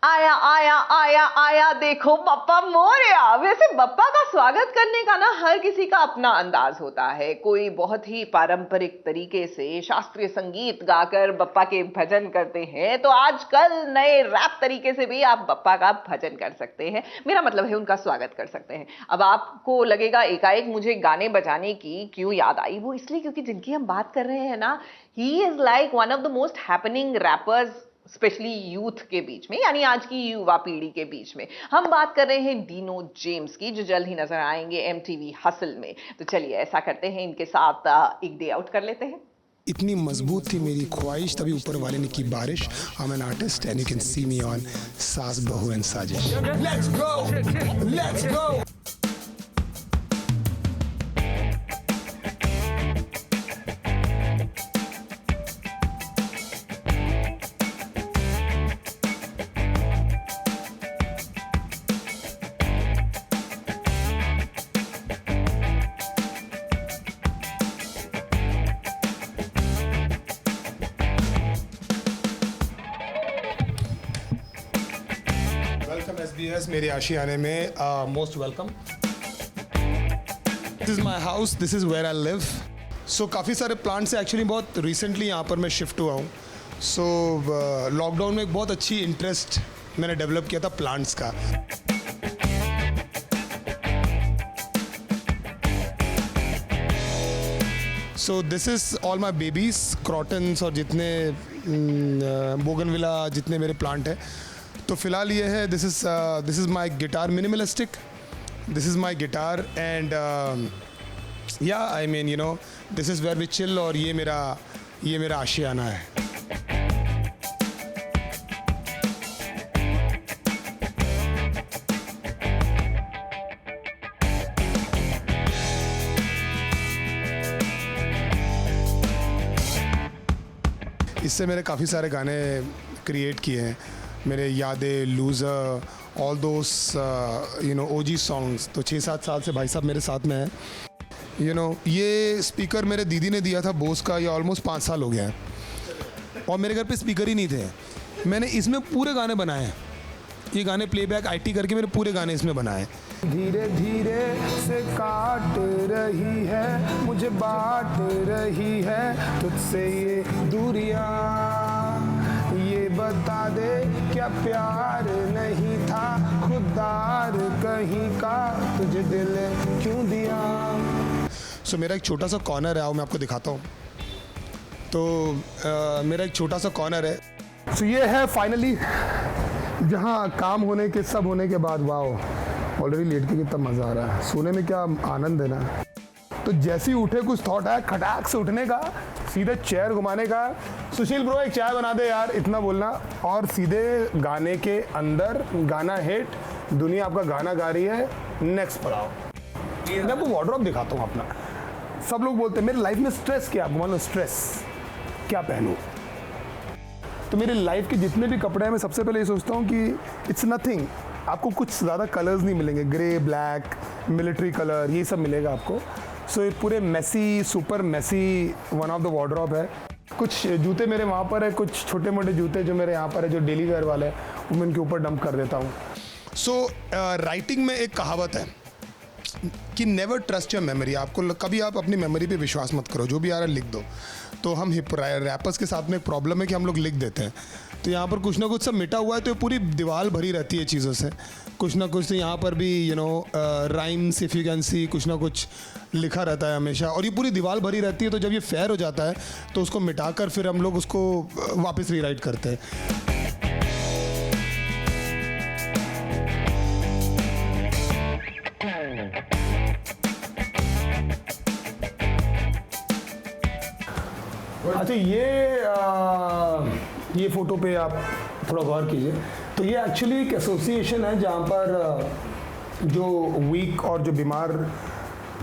आया आया आया आया देखो बप्पा मोरया। वैसे बप्पा का स्वागत करने का ना हर किसी का अपना अंदाज होता है। कोई बहुत ही पारंपरिक तरीके से शास्त्रीय संगीत गाकर बप्पा के भजन करते हैं, तो आजकल नए रैप तरीके से भी आप बप्पा का भजन कर सकते हैं। मेरा मतलब है उनका स्वागत कर सकते हैं। अब आपको लगेगा एकाएक मुझे गाने बजाने की क्यों याद आई, वो इसलिए क्योंकि जिनकी हम बात कर रहे हैं ना, he is like one of the most happening rappers, specially youth के बीच में, यानी आज की युवा पीढ़ी के बीच में। हम बात कर रहे हैं डीनो जेम्स की, जो जल्द ही नजर आएंगे एमटीवी हसल में। तो चलिए ऐसा करते हैं, इनके साथ एक डे आउट कर लेते हैं। इतनी मजबूत थी मेरी ख्वाहिश, तभी ऊपर वाले ने की बारिश। I am an artist and you can see me on Saas Bahu and Saazish. Let's go, let's go. Welcome SBS मेरे आशियाने में, most welcome. This is my house, this is where I live. So काफ़ी सारे प्लांट्स से एक्चुअली बहुत recently यहाँ पर मैं शिफ्ट हुआ हूँ। सो लॉकडाउन में एक बहुत अच्छी इंटरेस्ट मैंने डेवलप किया था प्लांट्स का। So this is all my babies, crotons और जितने बोगनविला, जितने मेरे प्लांट हैं। तो फिलहाल ये है, this is my guitar, minimalistic. This is my guitar and yeah I mean you know this is where we chill. और ये मेरा आशियाना है। इससे मैंने काफ़ी सारे गाने क्रिएट किए हैं, मेरे यादें, loser, all those you know OG songs. तो 6-7 साल से भाई साहब मेरे साथ में हैं। यू नो ये स्पीकर मेरे दीदी ने दिया था बोस का, ये ऑलमोस्ट 5 साल हो गया है और मेरे घर पे स्पीकर ही नहीं थे। मैंने इसमें पूरे गाने बनाए हैं, ये गाने प्लेबैक IT करके मेरे पूरे गाने इसमें बनाए हैं। धीरे धीरे से काट रही है, मुझे बांट रही है तुझसे ये दूरियां। ये बता दे क्या प्यार नहीं था खुददार कहीं का, तुझे दिल क्यों दिया। सो मेरा एक छोटा सा कॉर्नर है, मैं आपको दिखाता हूँ। तो मेरा एक छोटा सा कॉर्नर है। सो ये है फाइनली जहाँ काम होने के सब होने के बाद, वाओ ऑलरेडी लेट के कितना मज़ा आ रहा है, सोने में क्या आनंद है ना। तो जैसे ही उठे कुछ थॉट आया खटाक से उठने का, सीधे चेयर घुमाने का, सुशील ब्रो एक चाय बना दे यार, इतना बोलना, और सीधे गाने के अंदर। गाना हिट, दुनिया आपका गाना गा रही है, नेक्स्ट पर आओ। मैं आपको वार्डरोब दिखाता हूँ अपना। सब लोग बोलते हैं मेरी लाइफ में स्ट्रेस क्या, मान लो स्ट्रेस क्या पहनूं। तो मेरी लाइफ के जितने भी कपड़े हैं, मैं सबसे पहले ये सोचता हूँ कि इट्स नथिंग। आपको कुछ ज़्यादा कलर्स नहीं मिलेंगे, ग्रे, ब्लैक, मिलिट्री कलर, ये सब मिलेगा आपको। सो ये पूरे messy, super messy one of the wardrobe है। कुछ जूते मेरे वहाँ पर है, कुछ छोटे मोटे जूते जो मेरे यहाँ पर है, जो डेली वेयर वाले हैं, वो मैं इनके ऊपर डंप कर देता हूँ। सो राइटिंग में एक कहावत है कि नेवर ट्रस्ट योर मेमोरी। आपको कभी आप अपनी मेमोरी पे विश्वास मत करो, जो भी आ रहा है लिख दो। तो हम रैपर्स के साथ में एक प्रॉब्लम है कि हम लोग लिख देते हैं, तो यहाँ पर कुछ ना कुछ सब मिटा हुआ है, तो ये पूरी दीवार भरी रहती है चीज़ों से, कुछ ना कुछ। तो यहाँ पर भी you know rhymes, if you can सी, कुछ ना कुछ लिखा रहता है हमेशा, और ये पूरी दीवार भरी रहती है। तो जब ये फेयर हो जाता है तो उसको मिटाकर फिर हम लोग उसको वापस रीराइट करते हैं। अच्छा ये फ़ोटो पे आप थोड़ा गौर कीजिए। तो ये एक्चुअली एक एसोसिएशन है जहाँ पर जो वीक और जो बीमार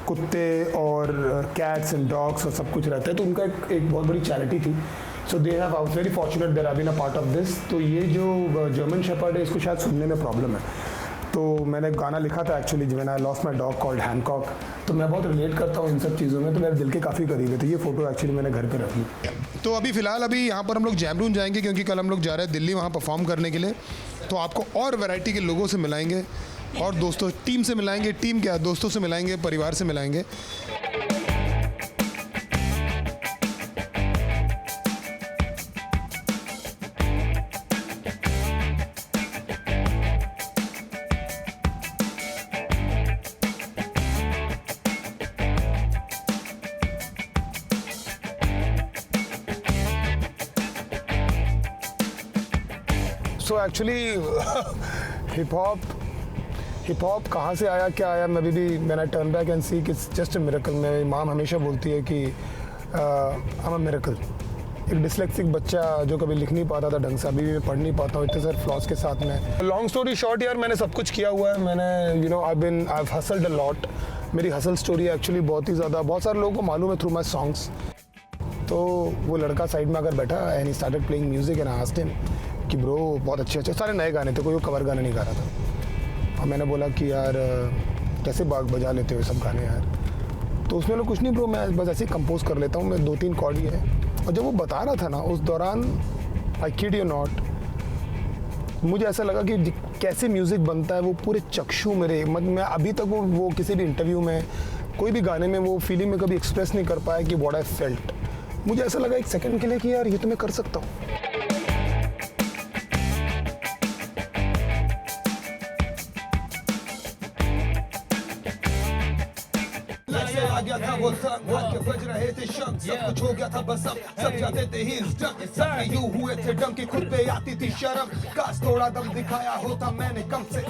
कुत्ते और कैट्स एंड डॉग्स और सब कुछ रहता है, तो उनका एक बहुत बड़ी चैरिटी थी। So they have, I was very fortunate that I been a part of this. तो ये जो जर्मन शेपर्ड है, इसको शायद सुनने में प्रॉब्लम है, तो मैंने गाना लिखा था actually when I lost my dog called Hancock. तो मैं बहुत रिलेट करता हूँ इन सब चीज़ों में, तो मेरे दिल के काफ़ी करीब है। तो ये फ़ोटो एक्चुअली मैंने घर पे रखी। तो अभी फ़िलहाल यहाँ पर हम लोग जैम रूम जाएंगे, क्योंकि कल हम लोग जा रहे हैं दिल्ली, वहाँ परफॉर्म करने के लिए। तो आपको और वैरायटी के लोगों से मिलाएंगे और दोस्तों टीम से मिलाएंगे, टीम क्या दोस्तों से मिलाएंगे, परिवार से मिलाएंगे। सो एक्चुअली हिप हॉप कहाँ से आया, क्या आया, मैं भी man I turn back and see कि इट्स जस्ट अ मिरेकल। मेरी माम हमेशा बोलती है कि आई एम अ मिरेकल। एक डिसलेक्सिक बच्चा जो कभी लिख नहीं पाता था ढंग से, अभी भी मैं पढ़ नहीं पाता हूँ इतने सारे फ्लॉज के साथ में। लॉन्ग स्टोरी शॉर्ट यार, मैंने सब कुछ किया हुआ है। मैंने आई हसल्ड अ लॉट। मेरी हसल स्टोरी एक्चुअली बहुत ही ज़्यादा, बहुत सारे लोगों को मालूम है थ्रू माई सॉन्ग्स। तो वो लड़का साइड में अगर बैठा and he started playing music and I asked him कि ब्रो बहुत अच्छे सारे नए गाने थे, कोई कवर गाना नहीं गा रहा था। और मैंने बोला कि यार कैसे बजा लेते हो सब गाने यार। तो उसमें लोग कुछ नहीं ब्रो, मैं बस ऐसे ही कंपोज कर लेता हूँ, मैं 2-3 कॉर्ड ही है। और जब वो बता रहा था ना उस दौरान, आई किड यू नॉट, मुझे ऐसा लगा कि कैसे म्यूज़िक बनता है वो पूरे चक्षु मेरे, मैं अभी तक वो किसी भी इंटरव्यू में कोई भी गाने में वो फीलिंग में कभी एक्सप्रेस नहीं कर पाया कि व्हाट आई फेल्ट। मुझे ऐसा लगा एक सेकंड के लिए कि यार ये तो मैं कर सकता हूँ। आ गया था वो संग, हाथ के बज रहे थे शंख, सब कुछ हो गया था बस अब सब जाते थे ही सब यूं हुए थे डम की खुद पे आती थी शर्म। काश थोड़ा दम दिखाया होता मैंने कम से।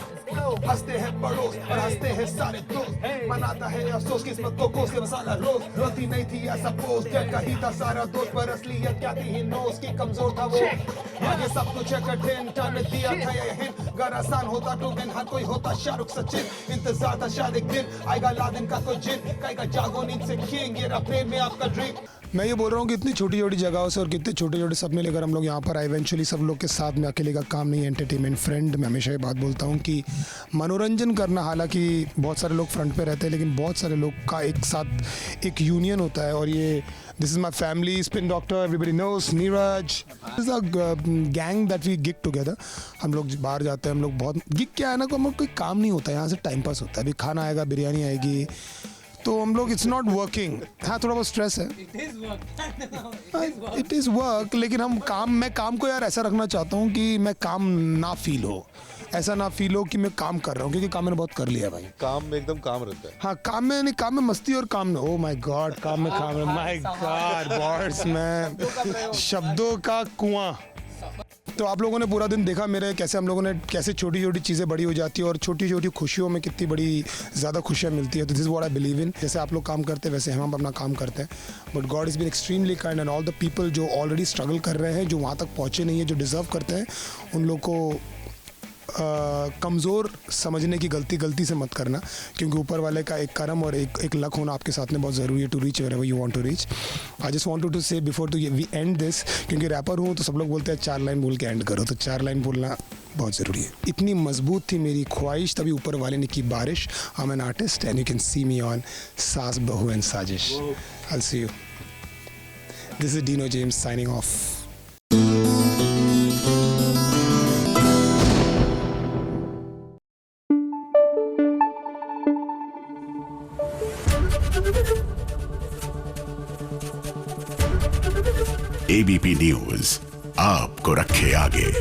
हंसते हैं पड़ोस और हंसते हैं सारे दोस्त, मनाता है अफसोस किस्मत को कोस के मसाला रोज। रोती नहीं थी ऐसा पोस्ट, जग का ही था सारा दोस्त, पर असलियत क्या थी ही नोस की कमजोर था वो। आगे सब कुछ है कठिन, टर्न दिया था ये हिंट, अगर आसान होता तो दिन हर कोई होता शाहरुख सचिन। इंतजार था शायद एक दिन आएगा लादेन का कोई जिन, कहेगा जागो नींद से किंग, ये प्रेम में आपका ड्रीम। मैं ये बोल रहा हूँ कि इतनी छोटी छोटी जगहों से और कितने छोटे छोटे सपने लेकर हम लोग यहाँ पर आए इवेंचुअली सब लोग के साथ में। अकेले का काम नहीं, एंटरटेनमेंट फ्रेंड। मैं हमेशा ये बात बोलता हूँ कि मनोरंजन करना, हालांकि बहुत सारे लोग फ्रंट पे रहते हैं लेकिन बहुत सारे लोग का एक साथ एक यूनियन होता है। और ये this is my family, spin doctor, everybody knows, Neeraj, is a gang that we gig together. हम लोग बाहर जाते हैं, हम लोग बहुत गिग क्या है ना, को हम लोग कोई काम नहीं होता है, यहाँ से टाइम पास होता है। अभी खाना आएगा, बिरयानी आएगी, तो हम लोग इट्स नॉट वर्किंग। हाँ थोड़ा बहुत स्ट्रेस है, इट इज़ वर्क, लेकिन मैं काम को यार ऐसा रखना चाहता हूँ कि मैं काम ना फील हो, ऐसा ना फील हो कि मैं काम कर रहा हूँ, क्योंकि काम मैंने बहुत कर लिया भाई। काम में एकदम काम रहता है। हाँ काम में मस्ती और काम में, ओ माय गॉड, काम में माय गॉड वर्ड्स में शब्दों का कुआं। तो आप लोगों ने पूरा दिन देखा मेरे कैसे हम लोगों ने कैसे छोटी छोटी चीज़ें बड़ी हो जाती है और छोटी छोटी खुशियों में कितनी बड़ी ज़्यादा खुशियाँ मिलती है। तो this is what I believe in. जैसे आप लोग काम करते हैं वैसे हम अपना काम करते हैं, but God is been extremely kind and all the people जो ऑलरेडी स्ट्रगल कर रहे हैं, जो वहाँ तक पहुँचे नहीं है, जो डिज़र्व करते हैं, उन लोग को कमज़ोर समझने की गलती से मत करना, क्योंकि ऊपर वाले का एक करम और एक लक होना आपके साथ में बहुत ज़रूरी है to reach wherever you want to reach. I just wanted to say before to we end this, क्योंकि रैपर हूँ तो सब लोग बोलते हैं 4 लाइन बोल के एंड करो, तो 4 लाइन बोलना बहुत ज़रूरी है। इतनी मजबूत थी मेरी ख्वाहिश, तभी ऊपर वाले ने की बारिश। I am an artist and you can see me on Saas Bahu and साजिश। I will see you. This is Dino James signing off. ABP news आपको रखे आगे।